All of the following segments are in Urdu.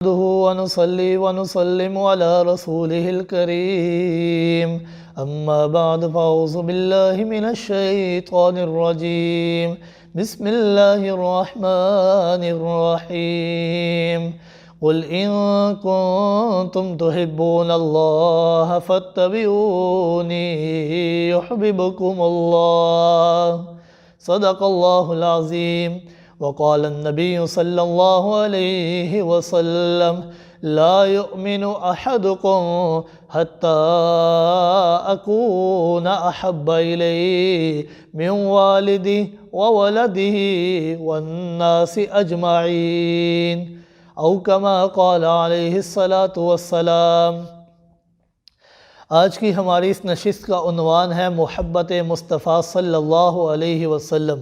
ونصلي ونسلم على رسوله الكريم أما بعد فأعوذ بالله من الشيطان الرجيم بسم الله الرحمن الرحيم قل إن كنتم تحبون الله فاتبعوني يحببكم الله صدق الله العظيم وقال النبي صلى الله عليه وسلم لا يؤمن أحدكم حتى أكون أحب إليه من والده وولده والناس أجمعين أو كما قال عليه الصلاة والسلام۔ آج کی ہماری اس نشست کا عنوان ہے محبت مصطفیٰ صلی اللہ علیہ وسلم۔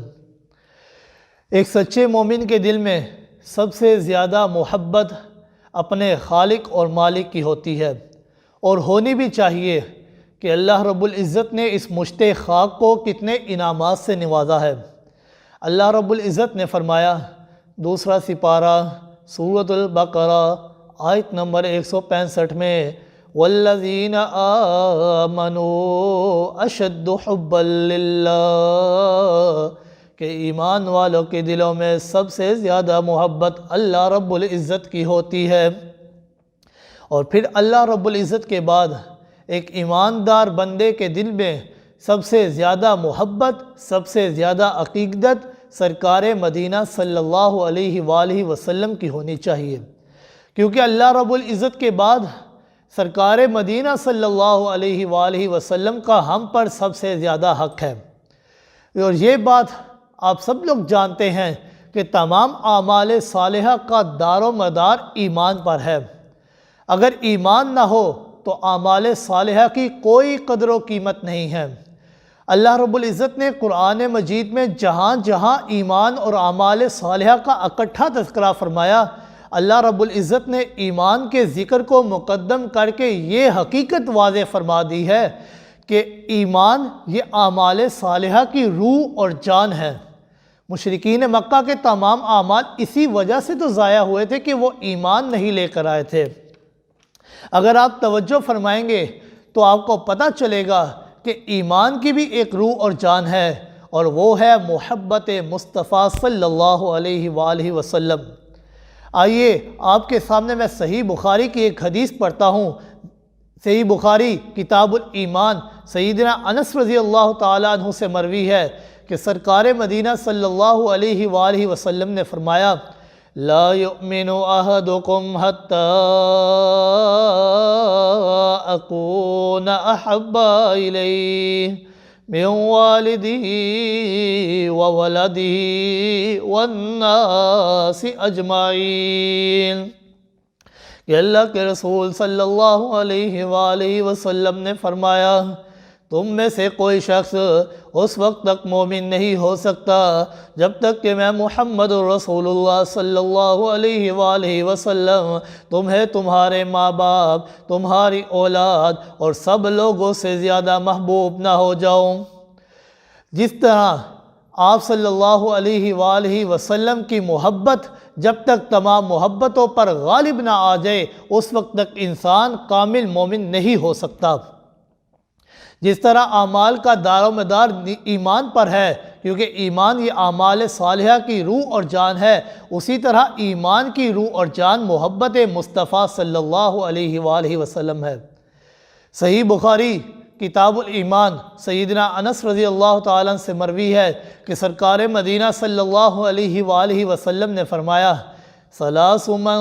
ایک سچے مومن کے دل میں سب سے زیادہ محبت اپنے خالق اور مالک کی ہوتی ہے، اور ہونی بھی چاہیے کہ اللہ رب العزت نے اس مشت خاک کو کتنے انعامات سے نوازا ہے۔ اللہ رب العزت نے فرمایا، دوسرا سپارہ سورۃ البقرہ آیت نمبر 165 میں، والذین آمنوا اشد حبا للہ، کہ ایمان والوں کے دلوں میں سب سے زیادہ محبت اللہ رب العزت کی ہوتی ہے۔ اور پھر اللہ رب العزت کے بعد ایک ایماندار بندے کے دل میں سب سے زیادہ محبت، سب سے زیادہ عقیدت سرکار مدینہ صلی اللہ علیہ وآلہ وسلم کی ہونی چاہیے، کیونکہ اللہ رب العزت کے بعد سرکار مدینہ صلی اللہ علیہ وآلہ وسلم کا ہم پر سب سے زیادہ حق ہے۔ اور یہ بات آپ سب لوگ جانتے ہیں کہ تمام اعمال صالحہ کا دار و مدار ایمان پر ہے۔ اگر ایمان نہ ہو تو اعمال صالحہ کی کوئی قدر و قیمت نہیں ہے۔ اللہ رب العزت نے قرآن مجید میں جہاں جہاں ایمان اور اعمال صالحہ کا اکٹھا تذکرہ فرمایا، اللہ رب العزت نے ایمان کے ذکر کو مقدم کر کے یہ حقیقت واضح فرما دی ہے کہ ایمان یہ اعمال صالحہ کی روح اور جان ہے۔ مشرکین مکہ کے تمام اعمال اسی وجہ سے تو ضائع ہوئے تھے کہ وہ ایمان نہیں لے کر آئے تھے۔ اگر آپ توجہ فرمائیں گے تو آپ کو پتہ چلے گا کہ ایمان کی بھی ایک روح اور جان ہے، اور وہ ہے محبت مصطفیٰ صلی اللہ علیہ وآلہ وسلم۔ آئیے آپ کے سامنے میں صحیح بخاری کی ایک حدیث پڑھتا ہوں۔ صحیح بخاری کتاب الایمان سیدنا انس رضی اللہ تعالیٰ عنہ سے مروی ہے کہ سرکار مدینہ صلی اللہ علیہ وآلہ وسلم نے فرمایا، لا یؤمن احدکم حتی اکون احب الیہ من والدہ وولدہ والناس اجمعین، کہ اللہ کے رسول صلی اللہ علیہ وآلہ وسلم نے فرمایا، تم میں سے کوئی شخص اس وقت تک مومن نہیں ہو سکتا جب تک کہ میں محمد رسول اللہ صلی اللہ علیہ وآلہ وسلم تمہیں تمہارے ماں باپ، تمہاری اولاد اور سب لوگوں سے زیادہ محبوب نہ ہو جاؤں۔ جس طرح آپ صلی اللہ علیہ وآلہ وسلم کی محبت جب تک تمام محبتوں پر غالب نہ آ جائے اس وقت تک انسان کامل مومن نہیں ہو سکتا۔ جس طرح اعمال کا دار و مدار ایمان پر ہے، کیونکہ ایمان یہ اعمال صالحہ کی روح اور جان ہے، اسی طرح ایمان کی روح اور جان محبت مصطفیٰ صلی اللہ علیہ وآلہ وسلم ہے۔ صحیح بخاری کتاب الایمان سیدنا انس رضی اللہ تعالیٰ سے مروی ہے کہ سرکار مدینہ صلی اللہ علیہ وآلہ وسلم نے فرمایا، ثلاث من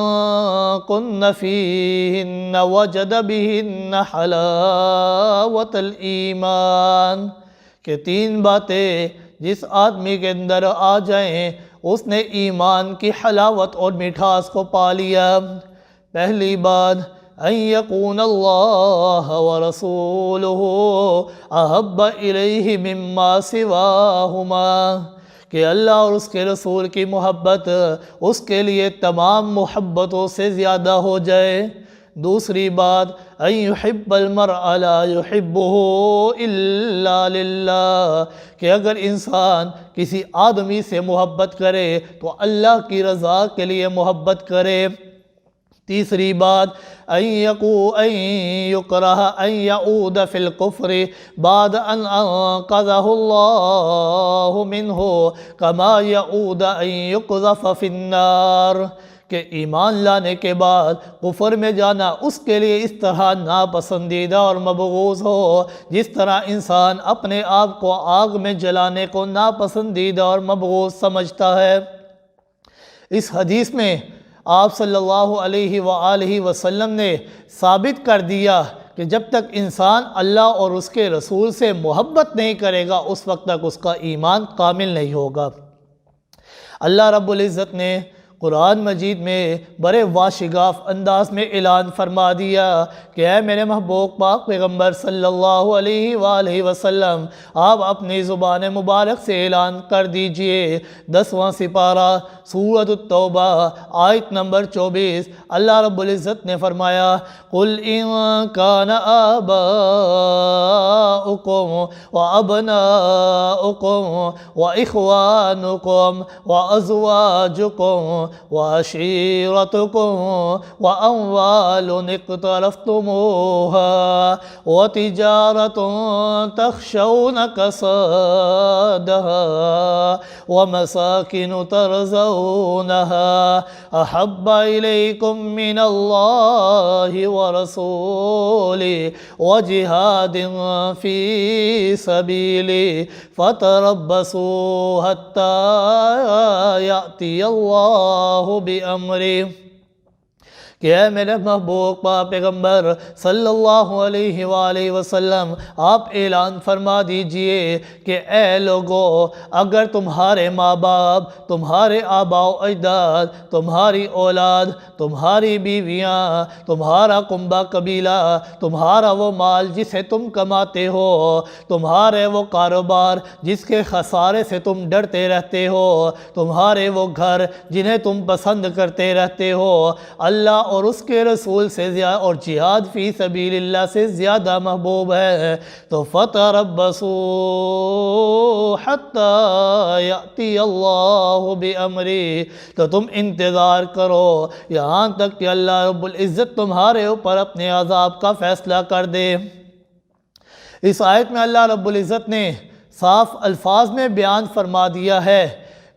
کن فیہن وجد بہن حلاوت الایمان، کہ تین باتیں جس آدمی کے اندر آ جائیں اس نے ایمان کی حلاوت اور مٹھاس کو پا لیا۔ پہلی بات، ان یکون اللہ ورسولہ احب الیہ مما سواہما، کہ اللہ اور اس کے رسول کی محبت اس کے لیے تمام محبتوں سے زیادہ ہو جائے۔ دوسری بات، ان یحب المرء لا یحبہ الا للہ، کہ اگر انسان کسی آدمی سے محبت کرے تو اللہ کی رضا کے لیے محبت کرے۔ تیسری بات ان یکرہ ان یعود فی الکفر بعد ان انقذہ اللہ منہ کما یعود ان یقذف فی النار، کہ ایمان لانے کے بعد کفر میں جانا اس کے لیے اس طرح ناپسندیدہ اور مبغوض ہو جس طرح انسان اپنے آپ کو آگ میں جلانے کو ناپسندیدہ اور مبغوض سمجھتا ہے۔ اس حدیث میں آپ صلی اللہ علیہ وآلہ وسلم نے ثابت کر دیا کہ جب تک انسان اللہ اور اس کے رسول سے محبت نہیں کرے گا اس وقت تک اس کا ایمان کامل نہیں ہوگا۔ اللہ رب العزت نے قرآن مجید میں بڑے واشگاف انداز میں اعلان فرما دیا کہ اے میرے محبوب پاک پیغمبر صلی اللہ علیہ وآلہ وسلم، آپ اپنی زبان مبارک سے اعلان کر دیجئے۔ 10واں سپارہ سورۃ التوبہ آیت نمبر 24، اللہ رب العزت نے فرمایا قُلْ إِن كَانَ آبَاؤُكُمْ وَأَبْنَاؤُكُمْ وَإِخْوَانُكُمْ وَأَزْوَاجُكُمْ وَعَشِيرَتُكُمْ وَأَمْوَالٌ اقْتَرَفْتُمُوهَا وَتِجَارَةٌ تَخْشَوْنَ كَسَادَهَا وَمَسَاكِنُ تَرْضَوْنَهَا أَحَبَّ إِلَيْكُم مِّنَ اللَّهِ وَرَسُولِهِ وَجِهَادٍ فِي سَبِيلِهِ فَتَرَبَّصُوا حَتَّى يَأْتِيَ اللَّهُ بِأَمْرِهِ، کہ اے میرے محبوب پاک پیغمبر صلی اللہ علیہ وآلہ وسلم، آپ اعلان فرما دیجئے کہ اے لوگو، اگر تمہارے ماں باپ، تمہارے آباء و اجداد، تمہاری اولاد، تمہاری بیویاں، تمہارا کنبہ قبیلہ، تمہارا وہ مال جسے تم کماتے ہو، تمہارے وہ کاروبار جس کے خسارے سے تم ڈرتے رہتے ہو، تمہارے وہ گھر جنہیں تم پسند کرتے رہتے ہو، اللہ اور اس کے رسول سے زیادہ اور جہاد فی سبیل اللہ سے زیادہ محبوب ہے، تو فَتَرَبَّصُوا حَتَّى يَأْتِيَ اللَّهُ بِأَمْرِهِ، تو تم انتظار کرو یہاں تک کہ اللہ رب العزت تمہارے اوپر اپنے عذاب کا فیصلہ کر دے۔ اس آیت میں اللہ رب العزت نے صاف الفاظ میں بیان فرما دیا ہے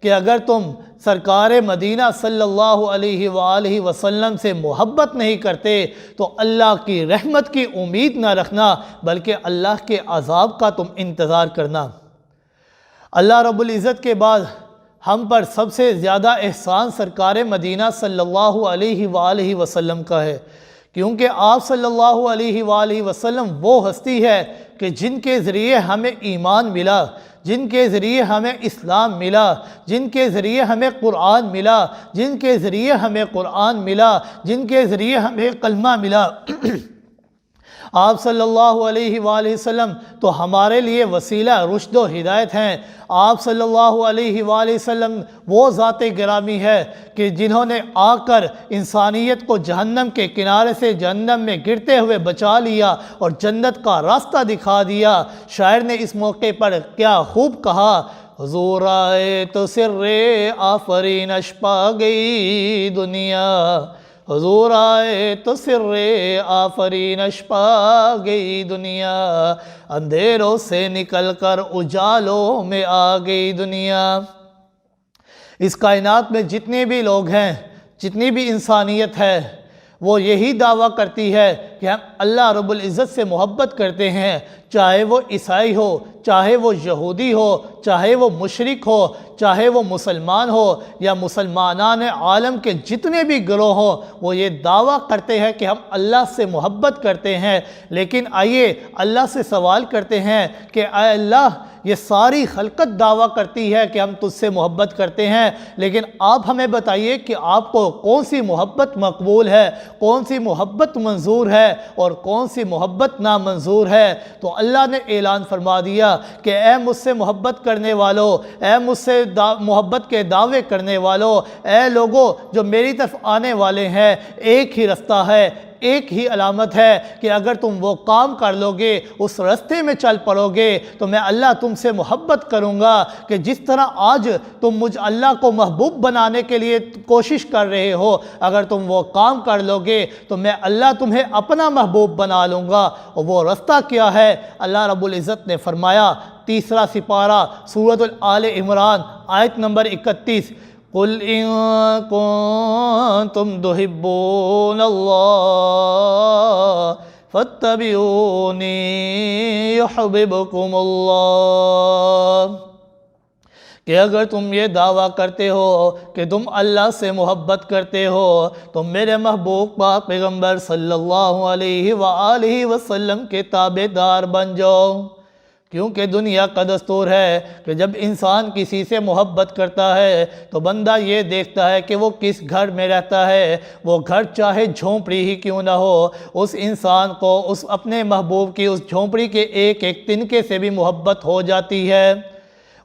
کہ اگر تم سرکار مدینہ صلی اللہ علیہ وآلہ وسلم سے محبت نہیں کرتے تو اللہ کی رحمت کی امید نہ رکھنا بلکہ اللہ کے عذاب کا تم انتظار کرنا۔ اللہ رب العزت کے بعد ہم پر سب سے زیادہ احسان سرکار مدینہ صلی اللہ علیہ وآلہ وسلم کا ہے، کیونکہ آپ صلی اللہ علیہ وآلہ وسلم وہ ہستی ہے کہ جن کے ذریعے ہمیں ایمان ملا، جن کے ذریعے ہمیں اسلام ملا، جن کے ذریعے ہمیں قرآن ملا، جن کے ذریعے ہمیں قرآن ملا، جن کے ذریعے ہمیں کلمہ ملا۔ آپ صلی اللہ علیہ وآلہ وسلم تو ہمارے لیے وسیلہ رشد و ہدایت ہیں۔ آپ صلی اللہ علیہ وآلہ وسلم وہ ذات گرامی ہے کہ جنہوں نے آ کر انسانیت کو جہنم کے کنارے سے جہنم میں گرتے ہوئے بچا لیا اور جنت کا راستہ دکھا دیا۔ شاعر نے اس موقع پر کیا خوب کہا، حضور آئے تو سر آفرین اشپا گئی دنیا، حضور آئے تو سر آفرین اشپا گئی دنیا، اندھیروں سے نکل کر اجالوں میں آ گئی دنیا۔ اس کائنات میں جتنے بھی لوگ ہیں، جتنی بھی انسانیت ہے، وہ یہی دعویٰ کرتی ہے کہ ہم اللہ رب العزت سے محبت کرتے ہیں، چاہے وہ عیسائی ہو، چاہے وہ یہودی ہو، چاہے وہ مشرک ہو، چاہے وہ مسلمان ہو یا مسلمانان عالم کے جتنے بھی گروہ ہوں، وہ یہ دعویٰ کرتے ہیں کہ ہم اللہ سے محبت کرتے ہیں۔ لیکن آئیے اللہ سے سوال کرتے ہیں کہ اے اللہ، یہ ساری خلقت دعویٰ کرتی ہے کہ ہم تجھ سے محبت کرتے ہیں، لیکن آپ ہمیں بتائیے کہ آپ کو کون سی محبت مقبول ہے، کون سی محبت منظور ہے اور کون سی محبت نامنظور ہے۔ تو اللہ نے اعلان فرما دیا کہ اے مجھ سے محبت کرنے والوں، اے مجھ سے محبت کے دعوے کرنے والوں، اے لوگوں جو میری طرف آنے والے ہیں، ایک ہی رستہ ہے، ایک ہی علامت ہے کہ اگر تم وہ کام کر لو گے، اس راستے میں چل پڑو گے تو میں اللہ تم سے محبت کروں گا کہ جس طرح آج تم مجھ اللہ کو محبوب بنانے کے لیے کوشش کر رہے ہو، اگر تم وہ کام کر لو گے تو میں اللہ تمہیں اپنا محبوب بنا لوں گا۔ اور وہ راستہ کیا ہے؟ اللہ رب العزت نے فرمایا، تیسرا سپارہ سورۃ آل عمران آیت نمبر 31، قُلْ إِن كُنتُمْ تُحِبُّونَ اللَّهَ فَاتَّبِعُونِي يُحْبِبْكُمُ اللَّهُ، کہ اگر تم یہ دعویٰ کرتے ہو کہ تم اللہ سے محبت کرتے ہو تو میرے محبوب پاک پیغمبر صلی اللہ علیہ وآلہ وسلم کے تابع دار بن جاؤ۔ کیونکہ دنیا کا دستور ہے کہ جب انسان کسی سے محبت کرتا ہے تو بندہ یہ دیکھتا ہے کہ وہ کس گھر میں رہتا ہے، وہ گھر چاہے جھونپڑی ہی کیوں نہ ہو، اس انسان کو اس اپنے محبوب کی اس جھونپڑی کے ایک ایک تنکے سے بھی محبت ہو جاتی ہے۔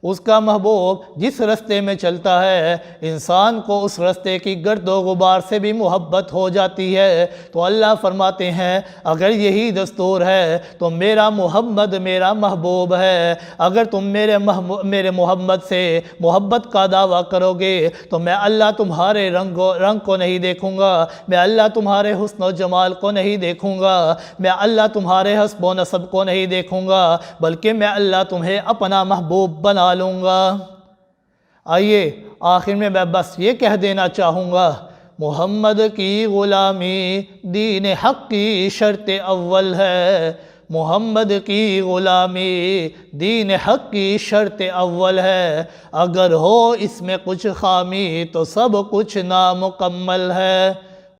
اس کا محبوب جس راستے میں چلتا ہے انسان کو اس راستے کی گرد و غبار سے بھی محبت ہو جاتی ہے۔ تو اللہ فرماتے ہیں اگر یہی دستور ہے تو میرا محمد میرا محبوب ہے، اگر تم میرے محمد سے محبت کا دعویٰ کرو گے تو میں اللہ تمہارے رنگ کو نہیں دیکھوں گا، میں اللہ تمہارے حسن و جمال کو نہیں دیکھوں گا، میں اللہ تمہارے حسب و نسب کو نہیں دیکھوں گا، بلکہ میں اللہ تمہیں اپنا محبوب بنا لوں گا۔ آئیے آخر میں بس یہ کہہ دینا چاہوں گا، محمد کی غلامی دین حق کی شرط اول ہے، محمد کی غلامی دین حق کی شرط اول ہے، اگر ہو اس میں کچھ خامی تو سب کچھ نامکمل ہے۔